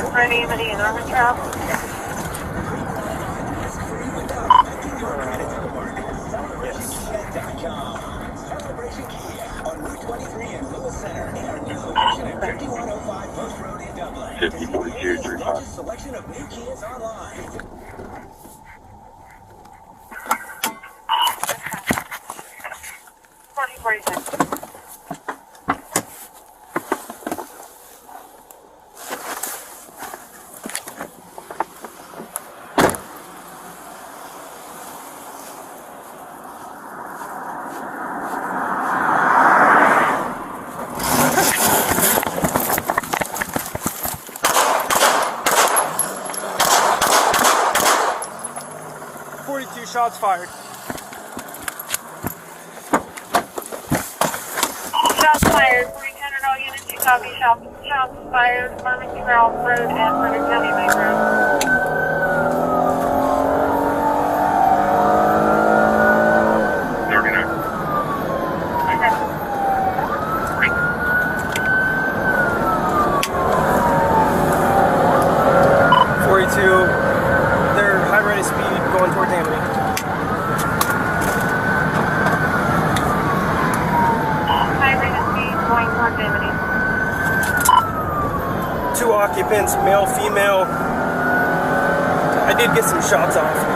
Fredericktown and Americabodycam. On Route 23 in Lewis Center and our new location at 5105 Post Road in Dublin. 504235. Largest selection of new Kias online. 4046. 42 shots fired. Shots fired. 300 all units. You copy. Shots fired. Farmington Road and Fredericktown Main Road. They're high rate of speed going towards Amity. High rate of speed going towards Amity. 2 occupants, male, female. I did get some shots off.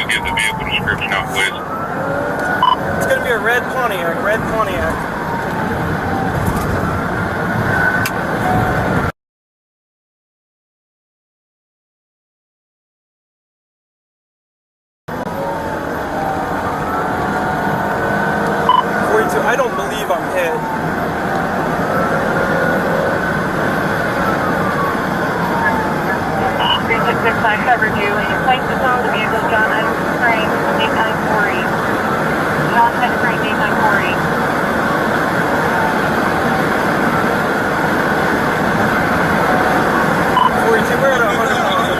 Give the vehicle description out, please. It's going to be a red Pontiac. 42, I don't believe I'm hit. I covered you and you placed the phone to vehicle John Frank 8940. John Frank 8940. 42, we're at 100 miles.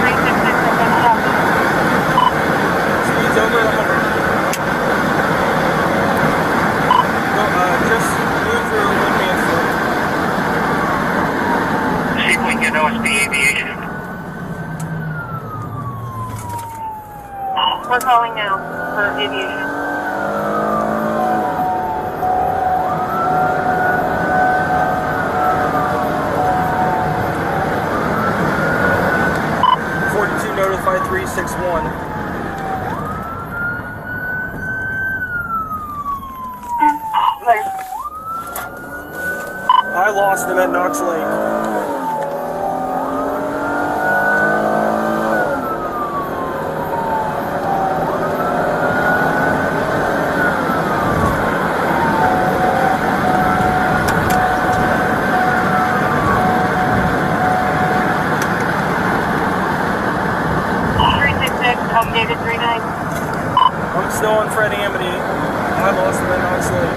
366 Speed's over 100. Just move through one man foot. See if we can get OSP aviation. We're calling now for aviation. Notify 361. I lost him at Knox Lake. Updated 39. I'm still on Fred Amity. I lost him at Knox Lake.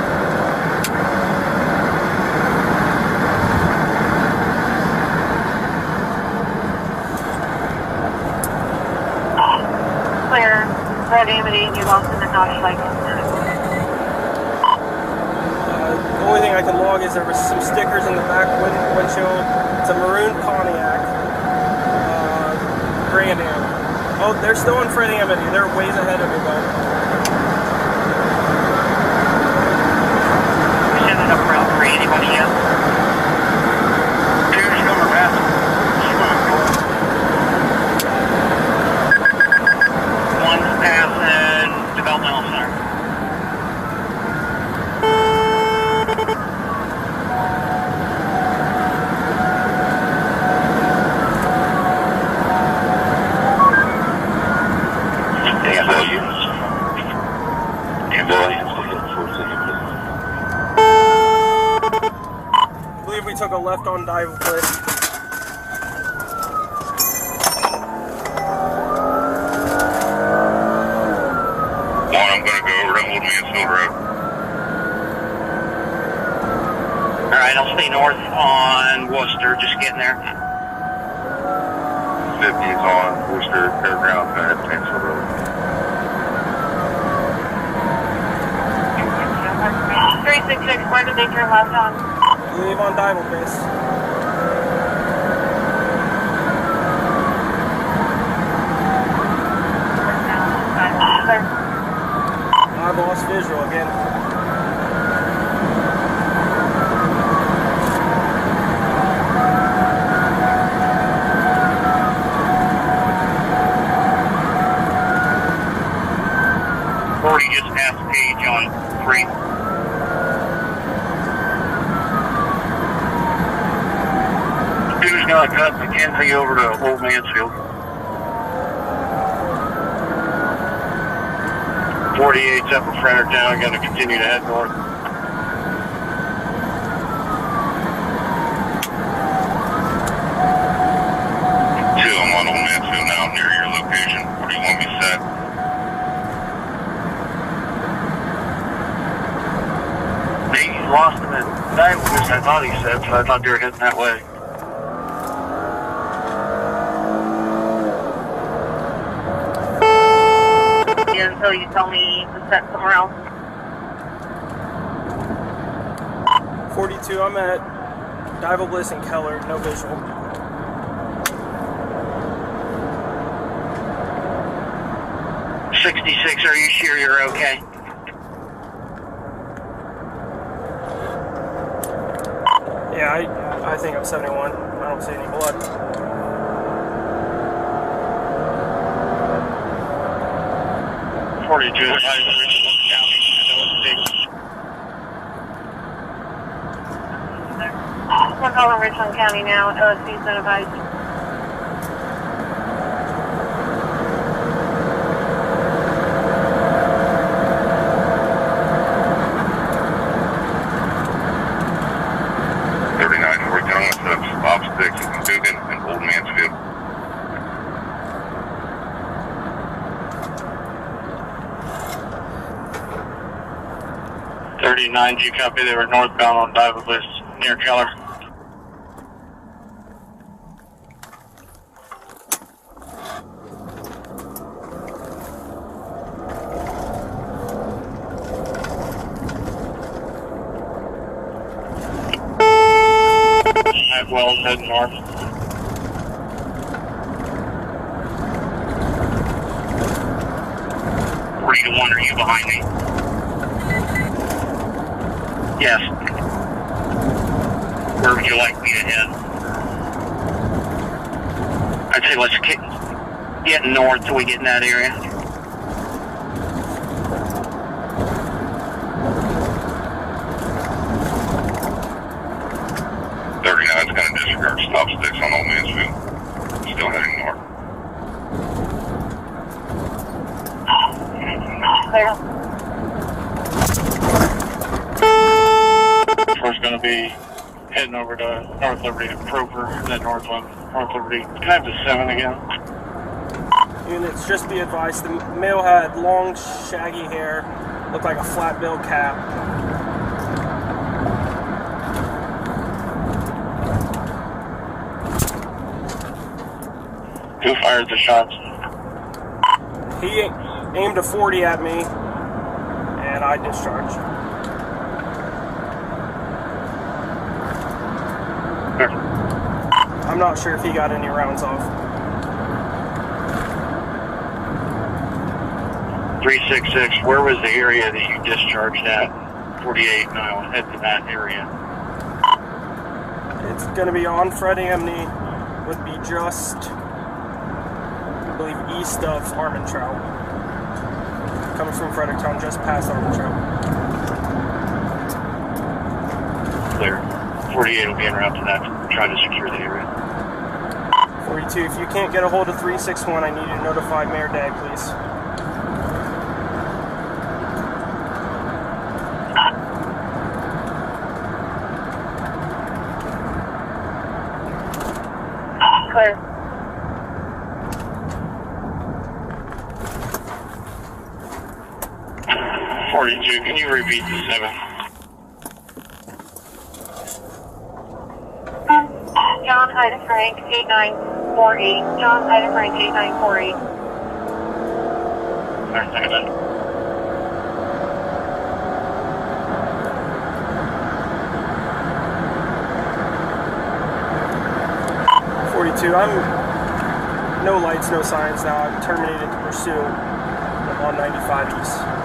Clear, Fred Amity, and you lost him at Knox Lake. The only thing I can log is there was some stickers in the back windshield. It's a maroon Pontiac. Grand Am. Oh, they're still in Fred Amity. They're ways ahead of me, though. Sending up route for anybody else. Here's number west. One's passing developmental center. I believe we took a left on Dive Cliff. I'm going to go over to Old Mansfield Road. Alright, I'll stay north on Worcester, just getting there. 50s on Worcester Fairgrounds at Chancellor Road. 366, where did they turn left on? Leave on Dival base. I've lost visual again. Already just passed page on 3. Who's gonna cut McKenzie over to Old Mansfield? 48's up in Fredericktown, gonna continue to head north. Two, I'm on Old Mansfield now, near your location. Where do you want me set? They lost him at Diamond, I thought he said, so I thought they were heading that way. Until you tell me to set somewhere else. 42, I'm at Dival Bliss and Keller, no visual. .66, are you sure you're okay? Yeah, I think I'm 71. I don't see any blood. .42, County, I know it's We're calling Richland County now. OSB's been advised. Stop sticks in Dugan and Old Mansfield. .39, do you copy? They were northbound on Dival Bliss near Keller. Well, heading north. Are you behind me? Yes. Where would you like me to head? I'd say let's get north till we get in that area. .39's going to disregard stop sticks on Old Mansfield. Still heading north. Clear. First going to be heading over to North Liberty to Proper, and then North Liberty. Can I have the 7 again? Units, just be advised, the male had long, shaggy hair, looked like a flat-billed cap. Who fired the shots? He aimed a 40 at me, and I discharged. I'm not sure if he got any rounds off. 366, where was the area that you discharged at? 48, and I will head to that area. It's going to be on Fred Amney, would be just, I believe, east of Armentrout. Coming from Fredericktown, just past Armentrout. Clear. 48 will be en route to that, try to secure the area. 42, if you can't get a hold of 361, I need you to notify Mayor Dag, please. Clear. .42, can you repeat the 7? Ida Frank 8948. John Ida Frank 8948. Alright, second that. 42. I'm no lights, no signs now. I'm terminated the pursuit. I'm on 95 East.